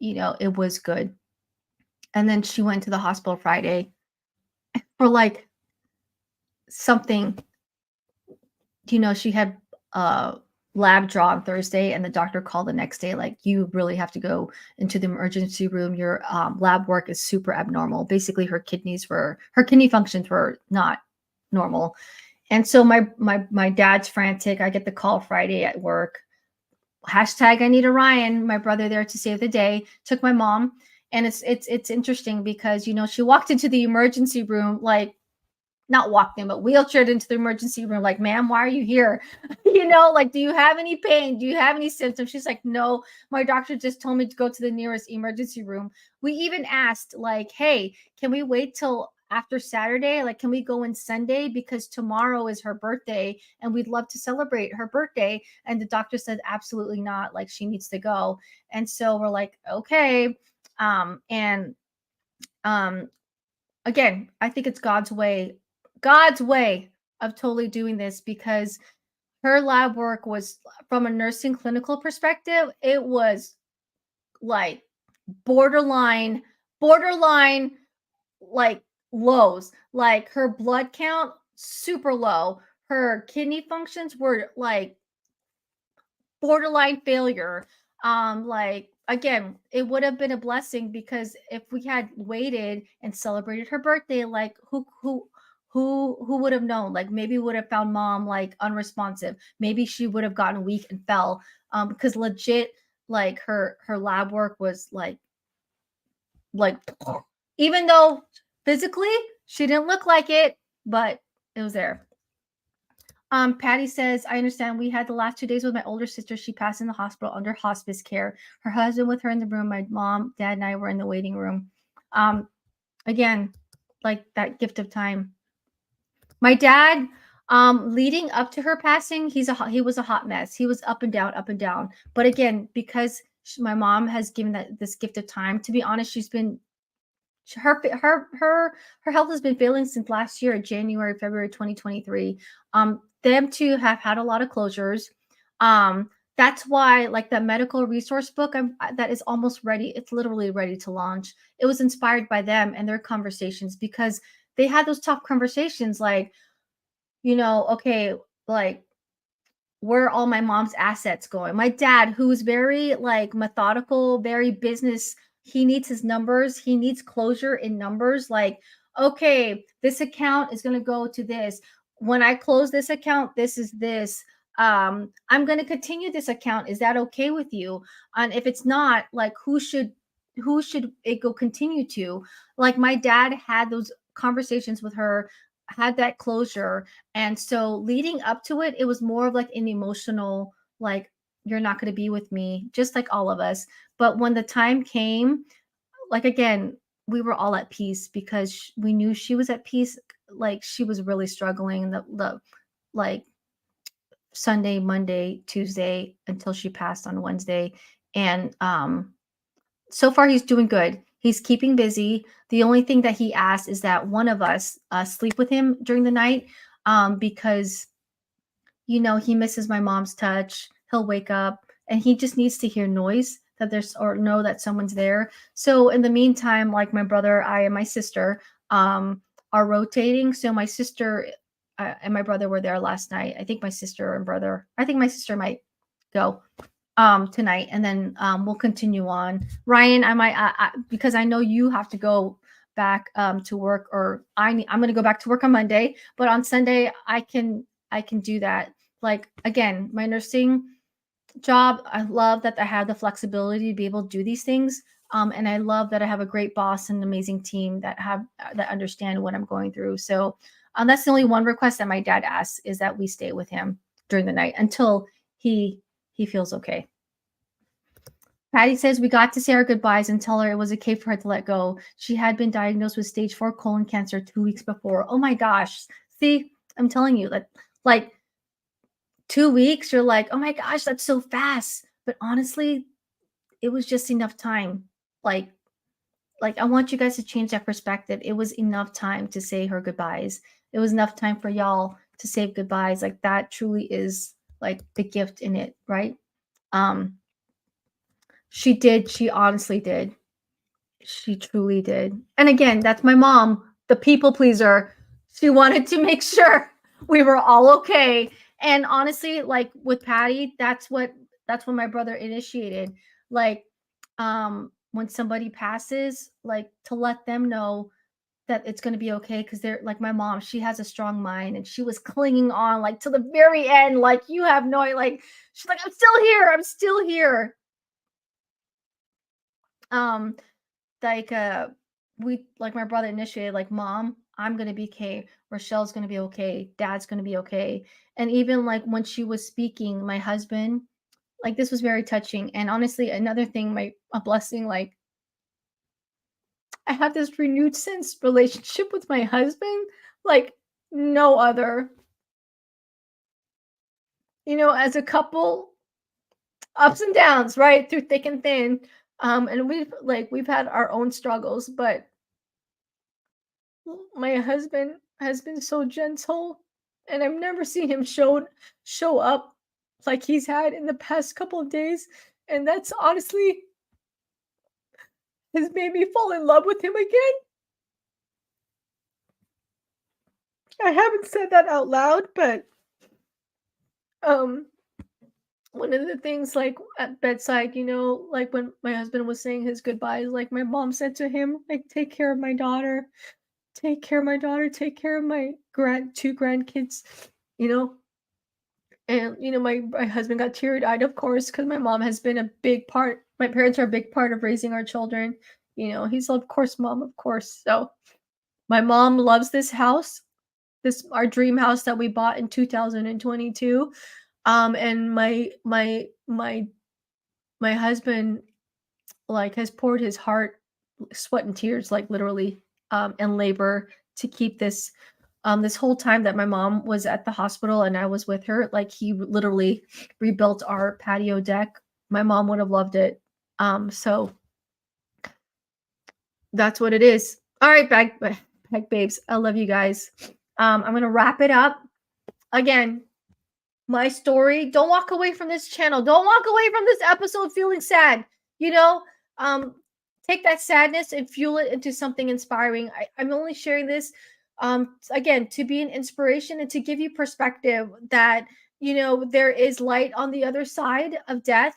it was good. And then she went to the hospital Friday for like something, she had lab draw on Thursday, and the doctor called the next day, like, you really have to go into the emergency room. Your lab work is super abnormal. Basically, her kidney functions were not normal. And so my dad's frantic. I get the call Friday at work. # I need Orion, my brother there to save the day, took my mom. And it's interesting because, you know, she walked into the emergency room, like, not walked in, but wheelchaired into the emergency room, like, ma'am, why are you here? You know, like, do you have any pain? Do you have any symptoms? She's like, no, my doctor just told me to go to the nearest emergency room. We even asked, like, hey, can we wait till after Saturday? Like, can we go in Sunday? Because tomorrow is her birthday and we'd love to celebrate her birthday. And the doctor said, absolutely not. Like, she needs to go. And so we're like, okay. And um, again, I think it's God's way of totally doing this, because her lab work was, from a nursing clinical perspective, it was like borderline, borderline, like lows. Like, her blood count, super low. Her kidney functions were like borderline failure. Like, again, it would have been a blessing, because if we had waited and celebrated her birthday, like, who would have known? Like, maybe would have found mom like unresponsive. Maybe she would have gotten weak and fell. Because legit, like, her lab work was like even though physically she didn't look like it, but it was there. Patty says, I understand. We had the last 2 days with my older sister. She passed in the hospital under hospice care. Her husband with her in the room. My mom, dad, and I were in the waiting room. Again, like, that gift of time. My dad, leading up to her passing, he was a hot mess. He was up and down, up and down. But again, because my mom has given this gift of time, to be honest, she's been her health has been failing since last year, January, February 2023. Them two have had a lot of closures. That's why, like, the medical resource book, that is almost ready. It's literally ready to launch. It was inspired by them and their conversations, because they had those tough conversations, like, you know, okay, like, where are all my mom's assets going? My dad, who's very like methodical, very business, he needs his numbers, he needs closure in numbers. Like, okay, this account is going to go to this. When I close this account, this is this. I'm going to continue this account. Is that okay with you? And if it's not, like, who should it go continue to? Like, my dad had those conversations with her, had that closure. And so leading up to it, it was more of like an emotional, like, you're not going to be with me, just like all of us. But when the time came, like, again, we were all at peace, because we knew she was at peace. Like, she was really struggling the like Sunday, Monday, Tuesday, until she passed on Wednesday. And so far he's doing good. He's keeping busy. The only thing that he asked is that one of us sleep with him during the night, because, you know, he misses my mom's touch. He'll wake up and he just needs to hear noise, that there's, or know that someone's there. So in the meantime, like, my brother, I, and my sister are rotating. So my sister and my brother were there last night. I think my sister might go tonight, and then we'll continue on. Ryan, because I know you have to go back to work, or I'm going to go back to work on Monday, but on Sunday I can do that. Like, again, my nursing job, I love that I have the flexibility to be able to do these things. And I love that I have a great boss and an amazing team that understand what I'm going through. So that's the only one request that my dad asks, is that we stay with him during the night until he feels okay. Patty says, we got to say our goodbyes and tell her it was okay for her to let go. She had been diagnosed with stage 4 colon cancer 2 weeks before. Oh my gosh. See, I'm telling you that, like, 2 weeks, you're like, oh my gosh, that's so fast. But honestly, it was just enough time. Like, I want you guys to change that perspective. It was enough time to say her goodbyes. It was enough time for y'all to say goodbyes. Like, that truly is like the gift in it, right? She honestly did. She truly did. And again, that's my mom, the people pleaser. She wanted to make sure we were all okay. And honestly, like, with Patty, that's what my brother initiated. Like, when somebody passes, like, to let them know that it's going to be okay, because they're like, my mom, she has a strong mind, and she was clinging on, like, to the very end. Like, you have no, like, she's like, I'm still here, I'm still here. like we like my brother initiated like, mom, I'm gonna be okay, Rochelle's gonna be okay, dad's gonna be okay. And even like when she was speaking, my husband, like this was very touching. And honestly, another thing, my a blessing, like I have this renewed sense relationship with my husband, like no other. As a couple, ups and downs, right? Through thick and thin. And we've had our own struggles, but my husband has been so gentle, and I've never seen him show up like he's had in the past couple of days. And that's honestly has made me fall in love with him again. I haven't said that out loud, but um one of the things like at bedside, like when my husband was saying his goodbyes, like my mom said to him, like, take care of my daughter, take care of my daughter, take care of my two grandkids, you know. And my husband got teary-eyed, of course, because my mom has been a big part. My parents are a big part of raising our children. He's of course mom, of course. So my mom loves this house, this our dream house that we bought in 2022. And my husband like has poured his heart, sweat and tears, like literally, in labor to keep this whole time that my mom was at the hospital and I was with her, like he literally rebuilt our patio deck. My mom would have loved it. So that's what it is. All right, bag babes. I love you guys. I'm gonna wrap it up. Again, my story. Don't walk away from this channel. Don't walk away from this episode feeling sad. You know, um, take that sadness and fuel it into something inspiring. I'm only sharing this, again, to be an inspiration and to give you perspective that, there is light on the other side of death.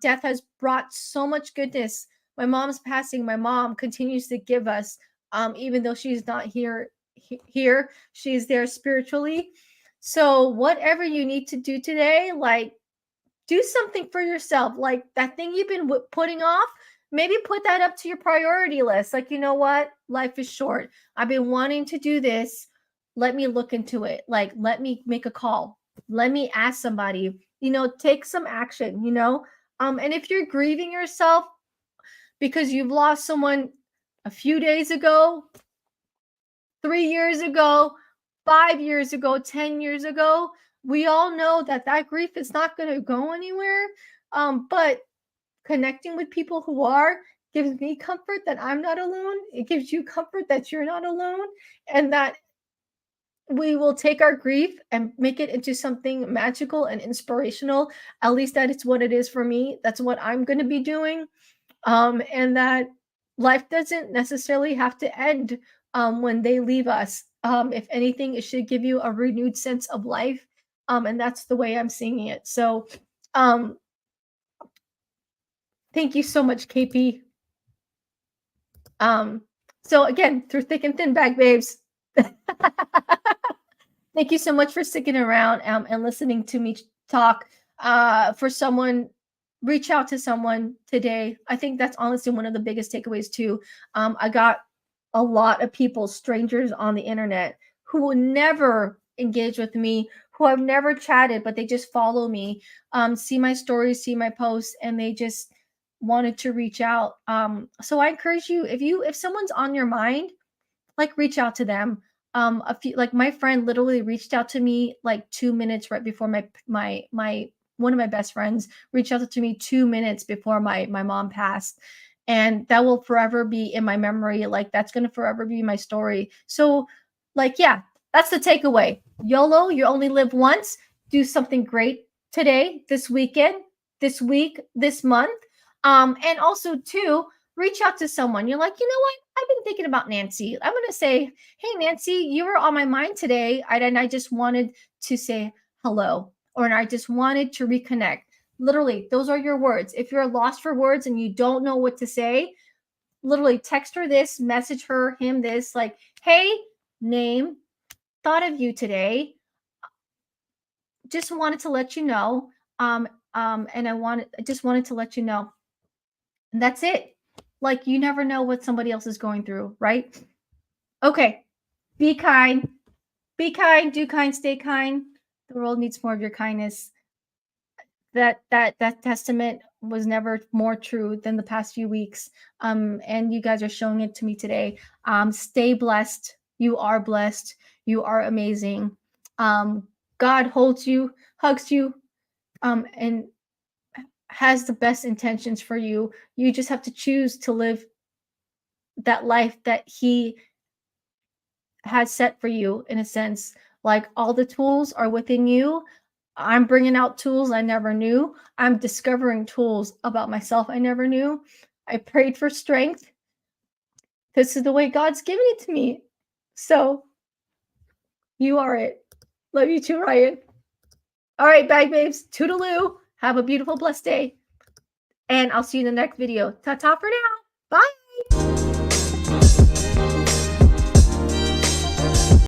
Death has brought so much goodness. My mom's passing. My mom continues to give us, even though she's not here, she's there spiritually. So whatever you need to do today, like do something for yourself. Like that thing you've been putting off, maybe put that up to your priority list. Like, you know what? Life is short. I've been wanting to do this. Let me look into it. Like, let me make a call. Let me ask somebody, take some action, and if you're grieving yourself because you've lost someone a few days ago, 3 years ago, 5 years ago, 10 years ago, we all know that that grief is not going to go anywhere. But connecting with people who are gives me comfort that I'm not alone. It gives you comfort that you're not alone, and that we will take our grief and make it into something magical and inspirational. At least that is what it is for me. That's what I'm going to be doing. And that life doesn't necessarily have to end when they leave us. If anything, it should give you a renewed sense of life. And that's the way I'm seeing it. So, um, thank you so much, KP. Um, so again, through thick and thin, bag babes. Thank you so much for sticking around, and listening to me talk. For someone, reach out to someone today. I think that's honestly one of the biggest takeaways too. I got a lot of people, strangers on the internet, who will never engage with me, who I've never chatted, but they just follow me, see my stories, see my posts, and they just wanted to reach out. So I encourage you, if someone's on your mind, like reach out to them. A few, like my friend literally reached out to me like 2 minutes right before my one of my best friends reached out to me 2 minutes before my mom passed. And that will forever be in my memory. Like that's gonna forever be my story. So like, yeah, that's the takeaway. YOLO, you only live once. Do something great today, this weekend, this week, this month. And also too, reach out to someone. You're like, you know what? I've been thinking about Nancy. I'm going to say, hey, Nancy, you were on my mind today. And I just wanted to say hello, or I just wanted to reconnect. Literally, those are your words. If you're lost for words and you don't know what to say, literally text her this, message her, him this, like, hey, name, thought of you today. Just wanted to let you know. And I just wanted to let you know. And that's it. Like, you never know what somebody else is going through, right? Okay. Be kind. Be kind, do kind, stay kind. The world needs more of your kindness. That testament was never more true than the past few weeks. And you guys are showing it to me today. Stay blessed. You are blessed. You are amazing. God holds you, hugs you, and has the best intentions for you. You just have to choose to live that life that He has set for you, in a sense. Like, all the tools are within you. I'm bringing out tools I never knew. I'm discovering tools about myself I never knew. I prayed for strength. This is the way God's given it to me. So you are it. Love you too, Ryan. All right, bag babes. Toodaloo. Have a beautiful, blessed day. And I'll see you in the next video. Ta-ta for now. Bye.